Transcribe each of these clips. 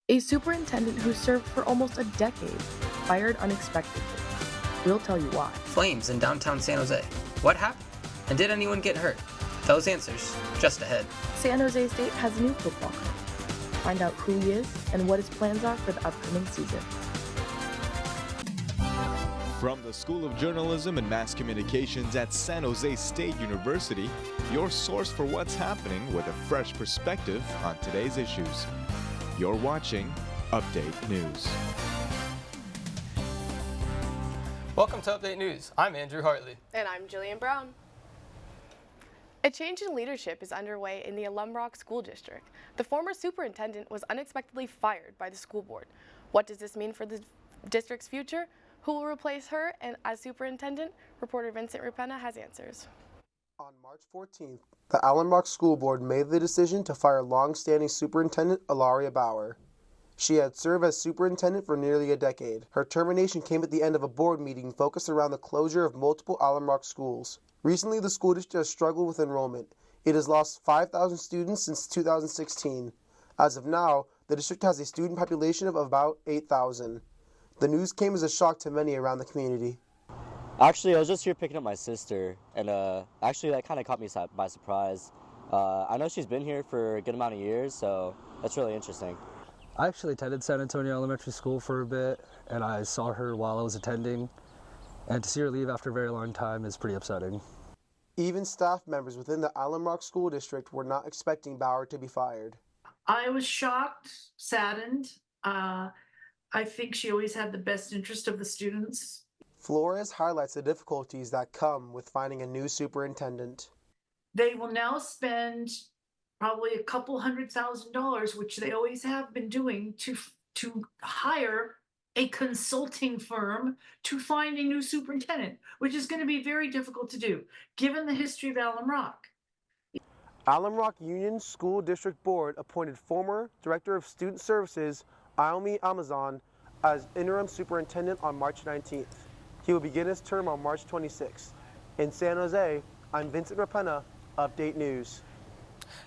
A superintendent who served for almost a decade fired unexpectedly. We'll tell you why. Flames in downtown San Jose. What happened? And did anyone get hurt? Those answers just ahead. San Jose State has a new football coach. Find out who he is and what his plans are for the upcoming season. From the School of Journalism and Mass Communications at San Jose State University, your source for what's happening with a fresh perspective on today's issues. You're watching Update News. Welcome to Update News. I'm Andrew Hartley. And I'm Jillian Brown. A change in leadership is underway in the Alum School District. The former superintendent was unexpectedly fired by the school board. What does this mean for the district's future? Who will replace her? And as superintendent, reporter Vincent Rapena has answers. On March 14th, the Alum School Board made the decision to fire long-standing superintendent Ilaria Bauer. She had served as superintendent for nearly a decade. Her termination came at the end of a board meeting focused around the closure of multiple Alum schools. Recently, the school district has struggled with enrollment. It has lost 5,000 students since 2016. As of now, the district has a student population of about 8,000. The news came as a shock to many around the community. Actually, I was just here picking up my sister, and actually that kind of caught me by surprise. I know she's been here for a good amount of years, so that's really interesting. I actually attended San Antonio Elementary School for a bit, and I saw her while I was attending, and to see her leave after a very long time is pretty upsetting. Even staff members within the Alum School District were not expecting Bauer to be fired. I was shocked, saddened. I think she always had the best interest of the students. Flores highlights the difficulties that come with finding a new superintendent. They will now spend probably a couple $100,000, which they always have been doing, to hire a consulting firm to find a new superintendent, which is going to be very difficult to do, given the history of Alum Rock. Alum Rock Union School District Board appointed former Director of Student Services, Almi Amazon, as interim superintendent on March 19th. He will begin his term on March 26th. In San Jose, I'm Vincent Rapena, Update News.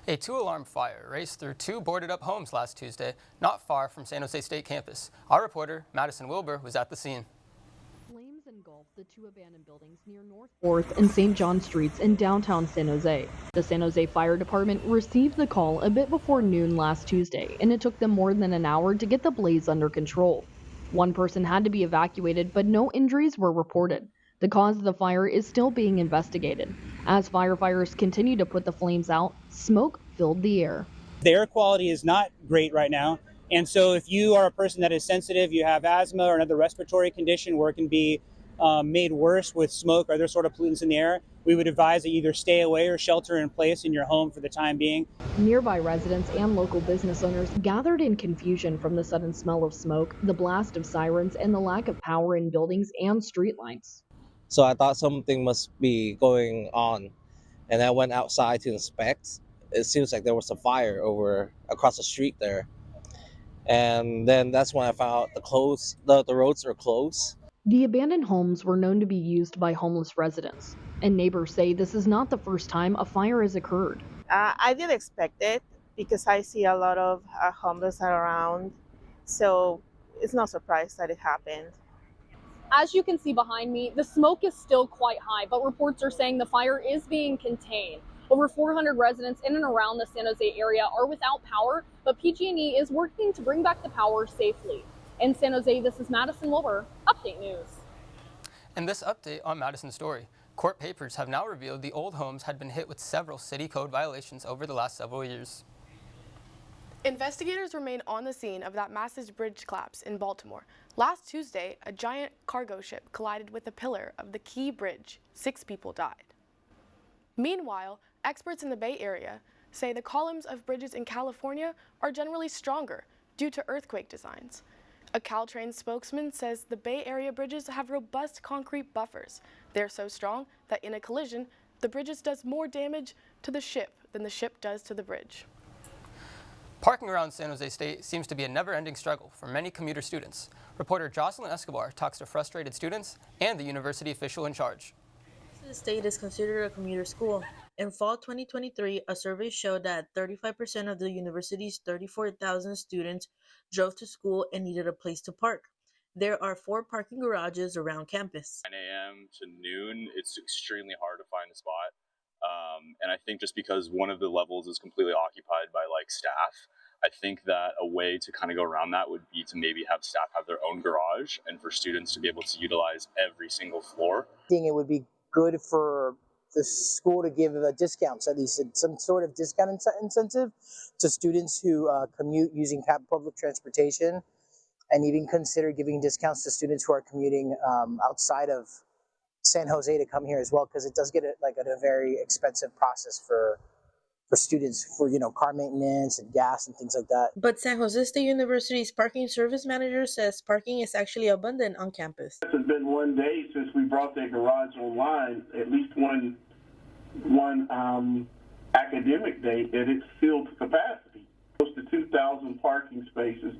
A two-alarm fire raced through two boarded-up homes last Tuesday, not far from San Jose State campus. Our reporter, Madison Wilbur, was at the scene. Flames engulfed the two abandoned buildings near North 4th and St. John Streets in downtown San Jose. The San Jose Fire Department received the call a bit before noon last Tuesday, and it took them more than an hour to get the blaze under control. One person had to be evacuated, but no injuries were reported. The cause of the fire is still being investigated. As firefighters continue to put the flames out, smoke filled the air. The air quality is not great right now. And so if you are a person that is sensitive, you have asthma or another respiratory condition where it can be made worse with smoke or other sort of pollutants in the air, we would advise that you either stay away or shelter in place in your home for the time being. Nearby residents and local business owners gathered in confusion from the sudden smell of smoke, the blast of sirens, and the lack of power in buildings and streetlights. So I thought something must be going on, and I went outside to inspect. It seems like there was a fire over across the street there, and then that's when I found out the roads are closed. The abandoned homes were known to be used by homeless residents, and neighbors say this is not the first time a fire has occurred. I did expect it because I see a lot of homeless around, so it's no surprise that it happened. As you can see behind me, the smoke is still quite high, but reports are saying the fire is being contained. Over 400 residents in and around the San Jose area are without power, but PG&E is working to bring back the power safely. In San Jose, this is Madison Wilbur, Update News. In this update on Madison's story, court papers have now revealed the old homes had been hit with several city code violations over the last several years. Investigators remain on the scene of that massive bridge collapse in Baltimore. Last Tuesday, a giant cargo ship collided with a pillar of the Key Bridge. 6 people died. Meanwhile, experts in the Bay Area say the columns of bridges in California are generally stronger due to earthquake designs. A Caltrain spokesman says the Bay Area bridges have robust concrete buffers. They're so strong that in a collision, the bridges does more damage to the ship than the ship does to the bridge. Parking around San Jose State seems to be a never-ending struggle for many commuter students. Reporter Jocelyn Escobar talks to frustrated students and the university official in charge. The state is considered a commuter school. In fall 2023, a survey showed that 35% of the university's 34,000 students drove to school and needed a place to park. There are 4 parking garages around campus. 9 a.m. to noon, it's extremely hard to find a spot. And I think just because one of the levels is completely occupied by like staff, I think that a way to kind of go around that would be to maybe have staff have their own garage and for students to be able to utilize every single floor. I think it would be good for the school to give discounts, at least some sort of discount incentive to students who commute using public transportation, and even consider giving discounts to students who are commuting outside of San Jose to come here as well, because it does get a very expensive process for students for car maintenance and gas and things like that. But San Jose State University's parking service manager says parking is actually abundant on campus. It's been one day since we brought that garage online, at least one academic day, that it's filled to capacity. Close to 2,000 parking spaces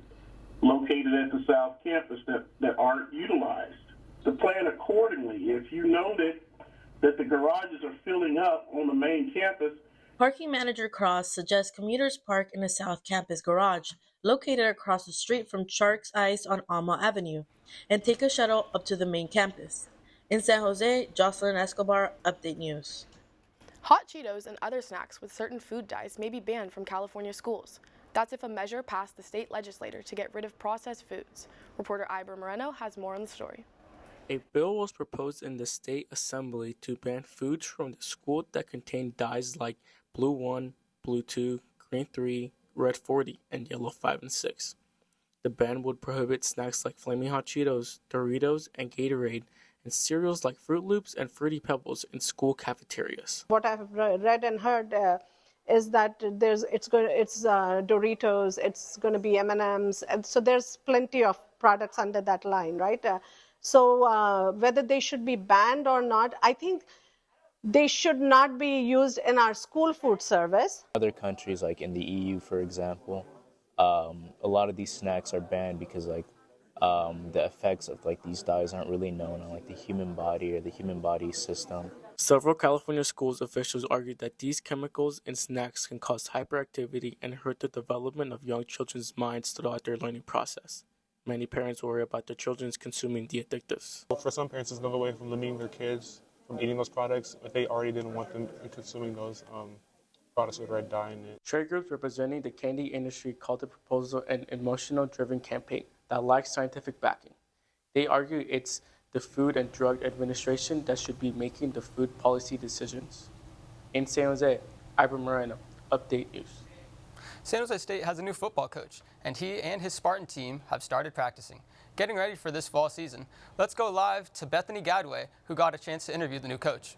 located at the South Campus that aren't utilized. To plan accordingly, if you know that the garages are filling up on the main campus. Parking manager Cross suggests commuters park in the South Campus garage, located across the street from Shark's Eyes on Alma Avenue, and take a shuttle up to the main campus. In San Jose, Jocelyn Escobar, Update News. Hot Cheetos and other snacks with certain food dyes may be banned from California schools. That's if a measure passed the state legislature to get rid of processed foods. Reporter Ibra Moreno has more on the story. A bill was proposed in the state assembly to ban foods from the school that contain dyes like Blue 1, Blue 2, Green 3, Red 40, and Yellow 5 and 6. The ban would prohibit snacks like Flaming Hot Cheetos, Doritos, and Gatorade, and cereals like Fruit Loops and Fruity Pebbles in school cafeterias. What I've read and heard is that it's Doritos, it's going to be M&Ms, and so there's plenty of products under that line, right? So whether they should be banned or not, I think they should not be used in our school food service. Other countries, like in the EU, for example, a lot of these snacks are banned because the effects of these dyes aren't really known on the human body or the human body system. Several California schools officials argued that these chemicals in snacks can cause hyperactivity and hurt the development of young children's minds throughout their learning process. Many parents worry about their children consuming the additives. For some parents, it's another way from limiting their kids from eating those products if they already didn't want them consuming those products with red dye in it. Trade groups representing the candy industry called the proposal an emotional-driven campaign that lacks scientific backing. They argue it's the Food and Drug Administration that should be making the food policy decisions. In San Jose, Ibra Moreno, Update News. San Jose State has a new football coach, and he and his Spartan team have started practicing, getting ready for this fall season. Let's go live to Bethany Gadway, who got a chance to interview the new coach.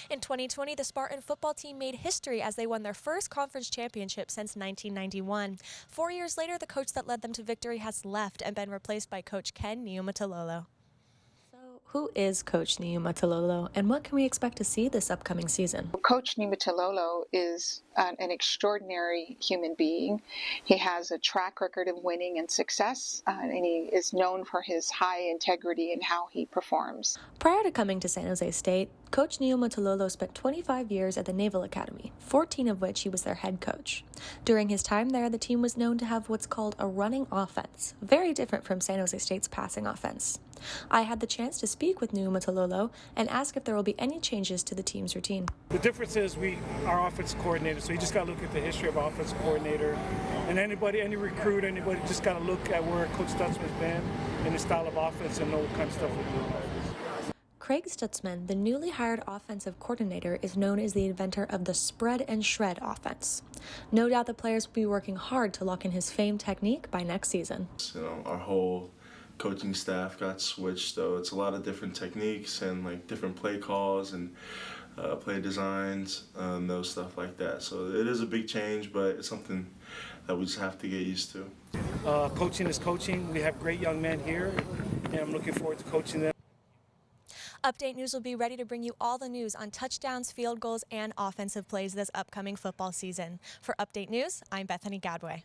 In 2020, the Spartan football team made history as they won their first conference championship since 1991. 4 years later, the coach that led them to victory has left and been replaced by Coach Ken Niumatalolo. Who is Coach Niumatalolo, and what can we expect to see this upcoming season? Coach Niumatalolo is an extraordinary human being. He has a track record of winning and success, and he is known for his high integrity in how he performs. Prior to coming to San Jose State, Coach Niumatalolo spent 25 years at the Naval Academy, 14 of which he was their head coach. During his time there, the team was known to have what's called a running offense, very different from San Jose State's passing offense. I had the chance to speak with Niumatalolo and ask if there will be any changes to the team's routine. The difference is our offense coordinator, so you just got to look at the history of our offensive coordinator. And any recruit, anybody just got to look at where Coach Stutzman's been and the style of offense and know what kind of stuff we're doing. Craig Stutzman, the newly hired offensive coordinator, is known as the inventor of the spread and shred offense. No doubt the players will be working hard to lock in his famed technique by next season. Our whole coaching staff got switched, so it's a lot of different techniques and different play calls and play designs and those stuff like that. So it is a big change, but it's something that we just have to get used to. Coaching is coaching. We have great young men here, and I'm looking forward to coaching them. Update News will be ready to bring you all the news on touchdowns, field goals, and offensive plays this upcoming football season. For Update News, I'm Bethany Gadway.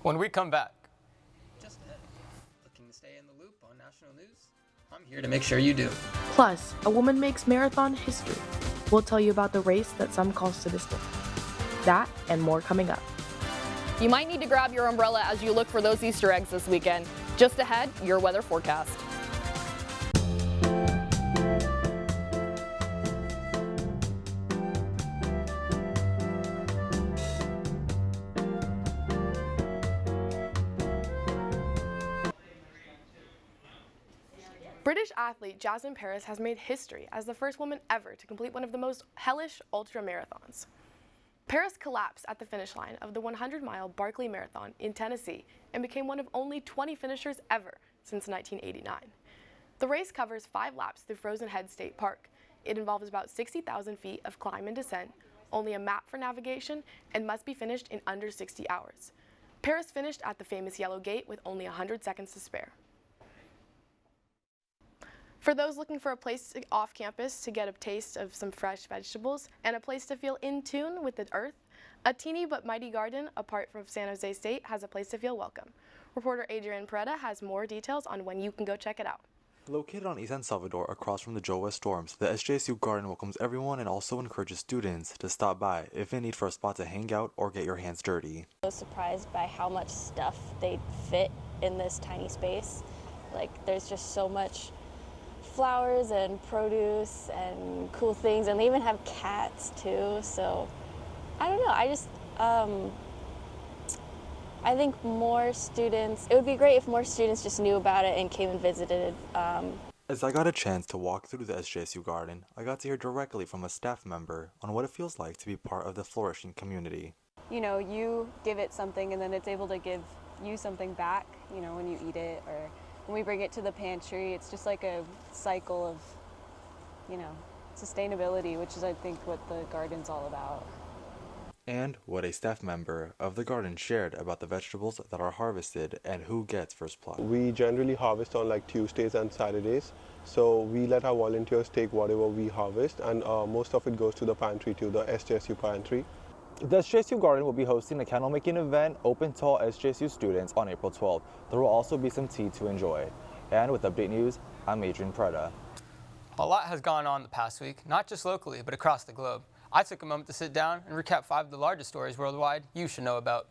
When we come back. Just ahead, looking to stay in the loop on national news? I'm here to make sure you do. Plus, a woman makes marathon history. We'll tell you about the race that some call sadistic. That and more coming up. You might need to grab your umbrella as you look for those Easter eggs this weekend. Just ahead, your weather forecast. British athlete Jasmine Paris has made history as the first woman ever to complete one of the most hellish ultra-marathons. Paris collapsed at the finish line of the 100-mile Barkley Marathon in Tennessee and became one of only 20 finishers ever since 1989. The race covers 5 laps through Frozen Head State Park. It involves about 60,000 feet of climb and descent, only a map for navigation, and must be finished in under 60 hours. Paris finished at the famous Yellow Gate with only 100 seconds to spare. For those looking for a place off campus to get a taste of some fresh vegetables and a place to feel in tune with the earth, a teeny but mighty garden apart from San Jose State has a place to feel welcome. Reporter Adrian Peretta has more details on when you can go check it out. Located on East San Salvador across from the Joe West Storms, the SJSU Garden welcomes everyone and also encourages students to stop by if in need for a spot to hang out or get your hands dirty. I was surprised by how much stuff they fit in this tiny space. Like, there's just so much flowers and produce and cool things, and they even have cats too. So I don't know, I think more students, it would be great if more students just knew about it and came and visited. As I got a chance to walk through the SJSU Garden, I got to hear directly from a staff member on what it feels like to be part of the flourishing community. You know, you give it something and then it's able to give you something back, you know, when you eat it or when we bring it to the pantry. It's just like a cycle of, you know, sustainability, which is, I think, what the garden's all about. And what a staff member of the garden shared about the vegetables that are harvested and who gets first plot. We generally harvest on like Tuesdays and Saturdays, so we let our volunteers take whatever we harvest, and most of it goes to the pantry, to the SJSU pantry. The SJSU Garden will be hosting a candle making event open to all SJSU students on April 12th. There will also be some tea to enjoy. And with Update News, I'm Adrian Preda. A lot has gone on the past week, not just locally, but across the globe. I took a moment to sit down and recap 5 of the largest stories worldwide you should know about.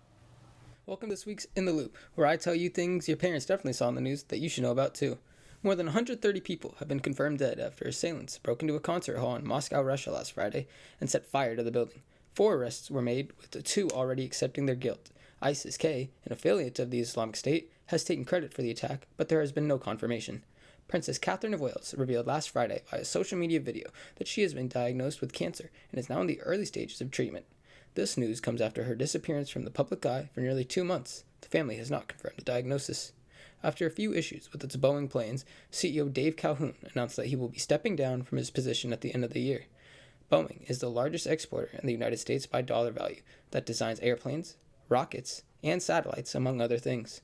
Welcome to this week's In the Loop, where I tell you things your parents definitely saw in the news that you should know about too. More than 130 people have been confirmed dead after assailants broke into a concert hall in Moscow, Russia last Friday and set fire to the building. 4 arrests were made, with the 2 already accepting their guilt. ISIS-K, an affiliate of the Islamic State, has taken credit for the attack, but there has been no confirmation. Princess Catherine of Wales revealed last Friday via social media video that she has been diagnosed with cancer and is now in the early stages of treatment. This news comes after her disappearance from the public eye for nearly 2 months. The family has not confirmed the diagnosis. After a few issues with its Boeing planes, CEO Dave Calhoun announced that he will be stepping down from his position at the end of the year. Boeing is the largest exporter in the United States by dollar value that designs airplanes, rockets, and satellites, among other things.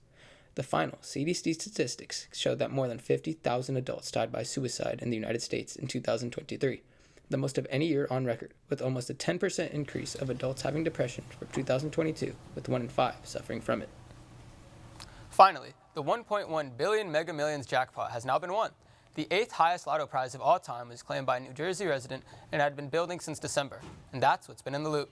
The final CDC statistics show that more than 50,000 adults died by suicide in the United States in 2023, the most of any year on record, with almost a 10% increase of adults having depression from 2022, with 1 in 5 suffering from it. Finally, the $1.1 billion Mega Millions jackpot has now been won. The 8th highest lotto prize of all time was claimed by a New Jersey resident and had been building since December. And that's what's been in the loop.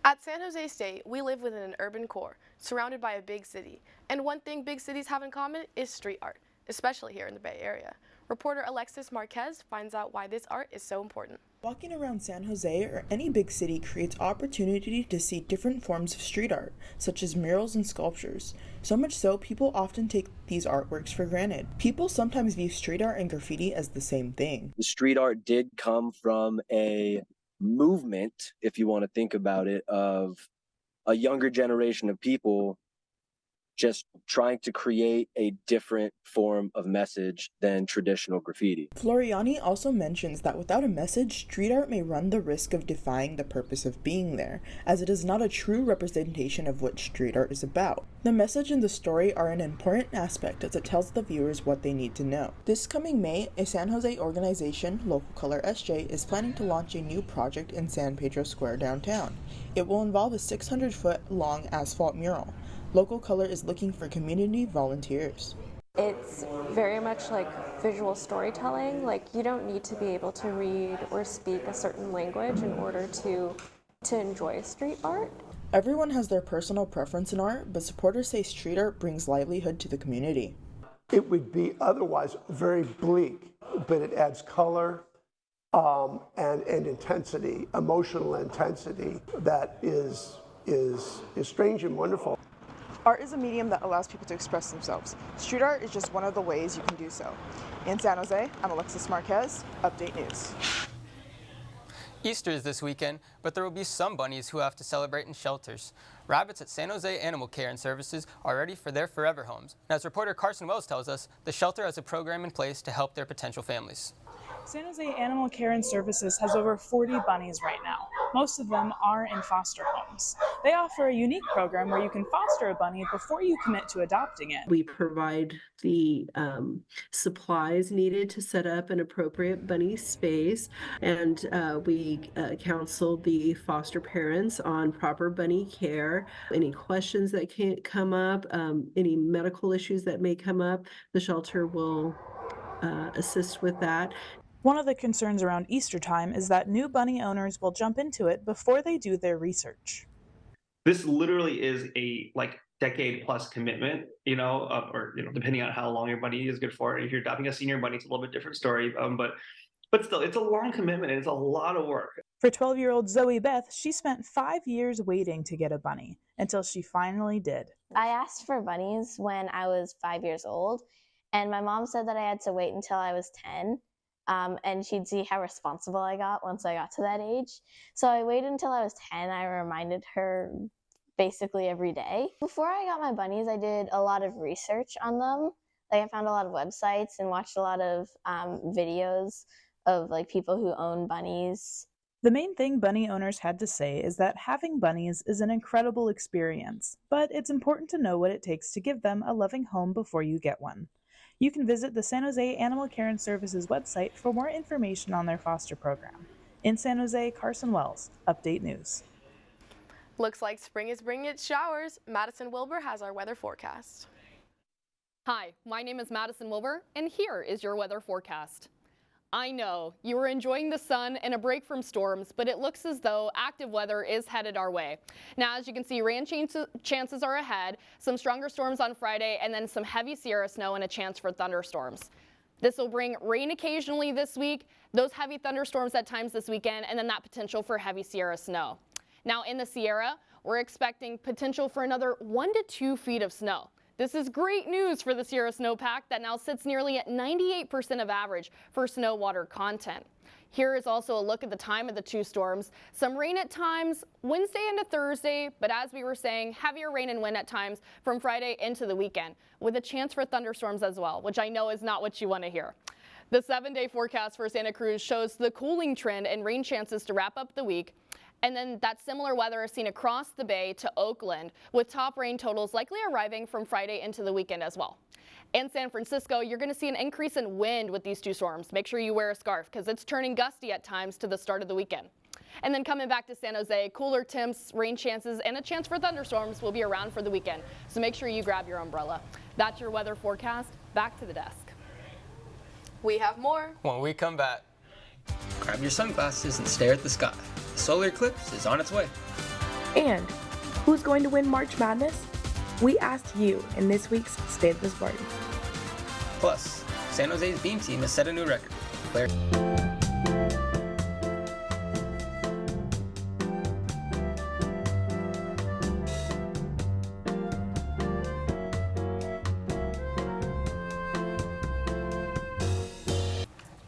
At San Jose State, we live within an urban core, surrounded by a big city. And one thing big cities have in common is street art, especially here in the Bay Area. Reporter Alexis Marquez finds out why this art is so important. Walking around San Jose or any big city creates opportunity to see different forms of street art, such as murals and sculptures. So much so, people often take these artworks for granted. People sometimes view street art and graffiti as the same thing. The street art did come from a movement, if you want to think about it, of a younger generation of people just trying to create a different form of message than traditional graffiti. Floriani also mentions that without a message, street art may run the risk of defying the purpose of being there, as it is not a true representation of what street art is about. The message and the story are an important aspect as it tells the viewers what they need to know. This coming May, a San Jose organization, Local Color SJ, is planning to launch a new project in San Pedro Square downtown. It will involve a 600-foot long asphalt mural. Local Color is looking for community volunteers. It's very much like visual storytelling. Like, you don't need to be able to read or speak a certain language in order to enjoy street art. Everyone has their personal preference in art, but supporters say street art brings livelihood to the community. It would be otherwise very bleak, but it adds color and intensity, emotional intensity that is strange and wonderful. Art is a medium that allows people to express themselves. Street art is just one of the ways you can do so. In San Jose, I'm Alexis Marquez, Update News. Easter is this weekend, but there will be some bunnies who have to celebrate in shelters. Rabbits at San Jose Animal Care and Services are ready for their forever homes. And as reporter Carson Wells tells us, the shelter has a program in place to help their potential families. San Jose Animal Care and Services has over 40 bunnies right now. Most of them are in foster homes. They offer a unique program where you can foster a bunny before you commit to adopting it. We provide the supplies needed to set up an appropriate bunny space, and we counsel the foster parents on proper bunny care. Any questions that can come up, any medical issues that may come up, the shelter will assist with that. One of the concerns around Easter time is that new bunny owners will jump into it before they do their research. This literally is a decade plus commitment, or depending on how long your bunny is good for. If you're adopting a senior bunny, it's a little bit different story. But still, it's a long commitment and it's a lot of work. For 12-year-old Zoe Beth, she spent 5 years waiting to get a bunny until she finally did. I asked for bunnies when I was 5 years old, and my mom said that I had to wait until I was 10. And she'd see how responsible I got once I got to that age. So I waited until I was 10. I reminded her basically every day. Before I got my bunnies, I did a lot of research on them. I found a lot of websites and watched a lot of videos of people who own bunnies. The main thing bunny owners had to say is that having bunnies is an incredible experience, but it's important to know what it takes to give them a loving home before you get one. You can visit the San Jose Animal Care and Services website for more information on their foster program. In San Jose, Carson Wells, Update News. Looks like spring is bringing its showers. Madison Wilbur has our weather forecast. Hi, my name is Madison Wilbur, and here is your weather forecast. I know, you are enjoying the sun and a break from storms, but it looks as though active weather is headed our way. Now, as you can see, rain chances are ahead, some stronger storms on Friday, and then some heavy Sierra snow and a chance for thunderstorms. This will bring rain occasionally this week, those heavy thunderstorms at times this weekend, and then that potential for heavy Sierra snow. Now, in the Sierra, we're expecting potential for another 1 to 2 feet of snow. This is great news for the Sierra snowpack that now sits nearly at 98% of average for snow water content. Here is also a look at the time of the two storms. Some rain at times Wednesday into Thursday, but as we were saying, heavier rain and wind at times from Friday into the weekend, with a chance for thunderstorms as well, which I know is not what you want to hear. The 7-day forecast for Santa Cruz shows the cooling trend and rain chances to wrap up the week. And then that similar weather is seen across the bay to Oakland, with top rain totals likely arriving from Friday into the weekend as well. In San Francisco, you're going to see an increase in wind with these two storms. Make sure you wear a scarf because it's turning gusty at times to the start of the weekend. And then coming back to San Jose, cooler temps, rain chances, and a chance for thunderstorms will be around for the weekend. So make sure you grab your umbrella. That's your weather forecast. Back to the desk. We have more when we come back. Grab your sunglasses and stare at the sky. The solar eclipse is on its way. And who's going to win March Madness? We asked you in this week's State of the Spartans. Plus, San Jose's beam team has set a new record.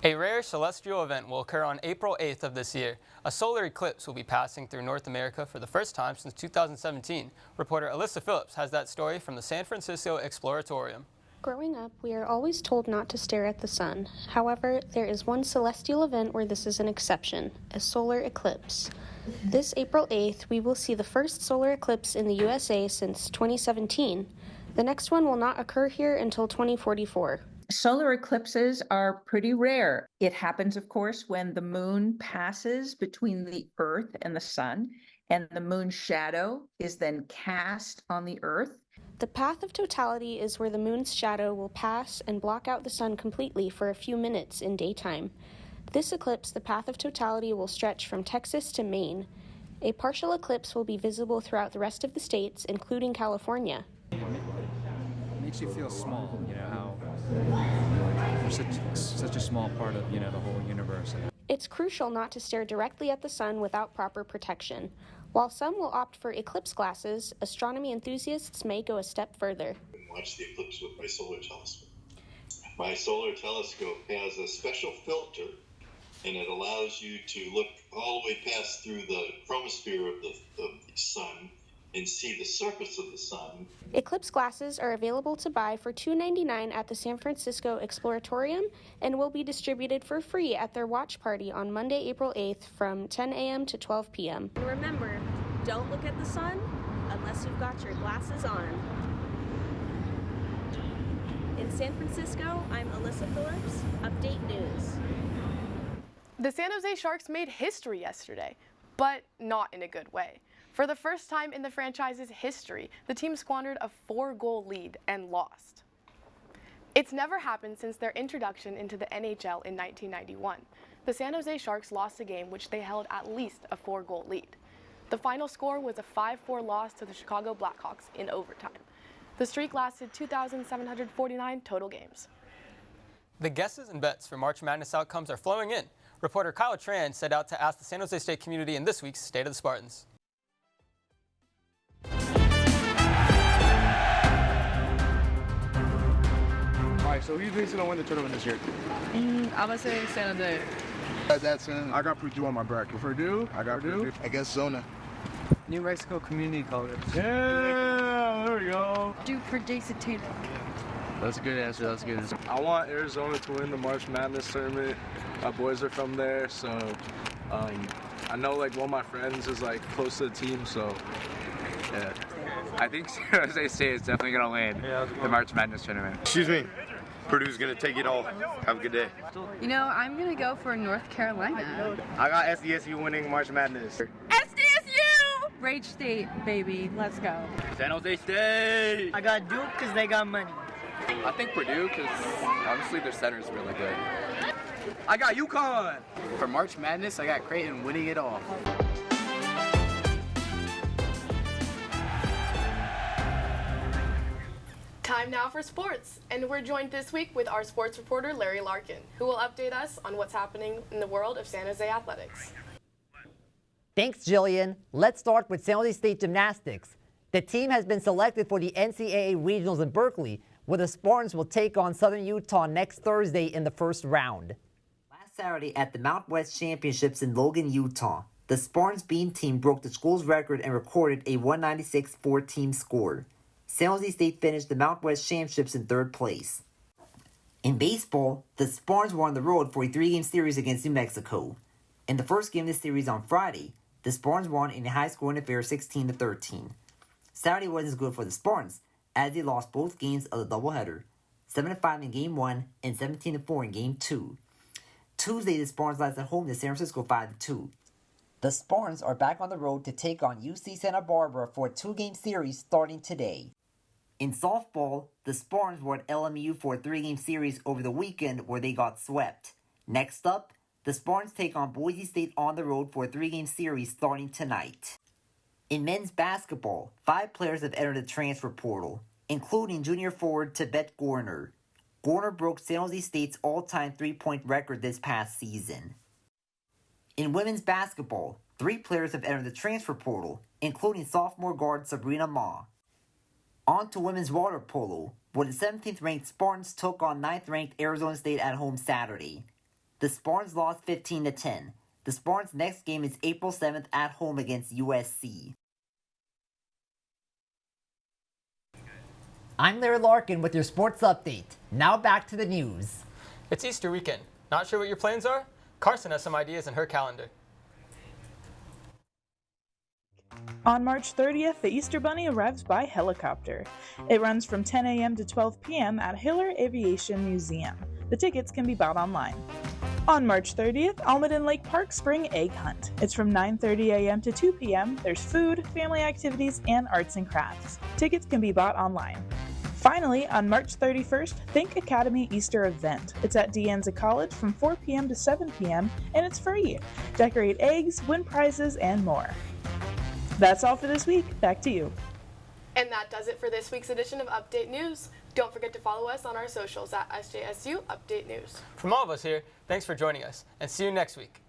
A rare celestial event will occur on April 8th of this year. A solar eclipse will be passing through North America for the first time since 2017. Reporter Alyssa Phillips has that story from the San Francisco Exploratorium. Growing up, we are always told not to stare at the sun. However, there is one celestial event where this is an exception, a solar eclipse. This April 8th, we will see the first solar eclipse in the USA since 2017. The next one will not occur here until 2044. Solar eclipses are pretty rare. It happens, of course, when the moon passes between the Earth and the sun, and the moon's shadow is then cast on the Earth. The path of totality is where the moon's shadow will pass and block out the sun completely for a few minutes in daytime. This eclipse, the path of totality, will stretch from Texas to Maine. A partial eclipse will be visible throughout the rest of the states, including California. It makes you feel small, how we're such a small part of, the whole universe. It's crucial not to stare directly at the sun without proper protection. While some will opt for eclipse glasses, astronomy enthusiasts may go a step further. Watch the eclipse with my solar telescope. My solar telescope has a special filter, and it allows you to look all the way past through the chromosphere of the sun and see the surface of the sun. Eclipse glasses are available to buy for $2.99 at the San Francisco Exploratorium and will be distributed for free at their watch party on Monday, April 8th from 10 a.m. to 12 p.m. And remember, don't look at the sun unless you've got your glasses on. In San Francisco, I'm Alyssa Phillips, Update News. The San Jose Sharks made history yesterday, but not in a good way. For the first time in the franchise's history, the team squandered a 4-goal lead and lost. It's never happened since their introduction into the NHL in 1991. The San Jose Sharks lost a game which they held at least a 4-goal lead. The final score was a 5-4 loss to the Chicago Blackhawks in overtime. The streak lasted 2,749 total games. The guesses and bets for March Madness outcomes are flowing in. Reporter Kyle Tran set out to ask the San Jose State community in this week's State of the Spartans. All right, so who do you think's gonna win the tournament this year? I'm gonna say San Jose. I got Purdue on my bracket. Purdue? I got Purdue. I guess Zona. New Mexico Community College. Yeah, there we go. Do for Jason Tatum. That's a good answer. I want Arizona to win the March Madness tournament. My boys are from there, so I know one of my friends is close to the team, so yeah. I think San Jose State is definitely gonna win the March Madness tournament. Excuse me. Purdue's gonna take it all. Have a good day. I'm gonna go for North Carolina. I got SJSU winning March Madness. SJSU! Rage State, baby. Let's go. San Jose State! I got Duke because they got money. I think Purdue, because honestly their center is really good. I got UConn! For March Madness, I got Creighton winning it all. Time now for sports, and we're joined this week with our sports reporter Larry Larkin, who will update us on what's happening in the world of San Jose athletics. Thanks, Jillian. Let's start with San Jose State Gymnastics. The team has been selected for the NCAA Regionals in Berkeley, where the Spartans will take on Southern Utah next Thursday in the first round. Last Saturday at the Mount West Championships in Logan, Utah, the Spartans Beam team broke the school's record and recorded a 196-4 team score. San Jose State finished the Mount West Championships in third place. In baseball, the Spartans were on the road for a 3-game series against New Mexico. In the first game of the series on Friday, the Spartans won in a high-scoring affair 16-13. Saturday wasn't as good for the Spartans, as they lost both games of the doubleheader, 7-5 in Game 1 and 17-4 in Game 2. Tuesday, the Spartans lost at home to San Francisco 5-2. The Spartans are back on the road to take on UC Santa Barbara for a 2-game series starting today. In softball, the Spartans were at LMU for a 3-game series over the weekend where they got swept. Next up, the Spartans take on Boise State on the road for a 3-game series starting tonight. In men's basketball, 5 players have entered the transfer portal, including junior forward Tibet Gorner. Gorner broke San Jose State's all-time 3-point record this past season. In women's basketball, 3 players have entered the transfer portal, including sophomore guard Sabrina Ma. On to women's water polo, where the 17th-ranked Spartans took on 9th-ranked Arizona State at home Saturday. The Spartans lost 15-10. The Spartans' next game is April 7th at home against USC. I'm Larry Larkin with your sports update. Now back to the news. It's Easter weekend. Not sure what your plans are? Carson has some ideas in her calendar. On March 30th, the Easter Bunny arrives by helicopter. It runs from 10 a.m. to 12 p.m. at Hiller Aviation Museum. The tickets can be bought online. On March 30th, Almaden Lake Park Spring Egg Hunt. It's from 9:30 a.m. to 2 p.m. There's food, family activities, and arts and crafts. Tickets Tickets can be bought online. Finally, on March 31st, Think Academy Easter event. It's at De Anza College from 4 p.m. to 7 p.m. and it's free. Decorate eggs, win prizes, and more. That's all for this week. Back to you. And that does it for this week's edition of Update News. Don't forget to follow us on our socials at SJSU Update News. From all of us here, thanks for joining us, and see you next week.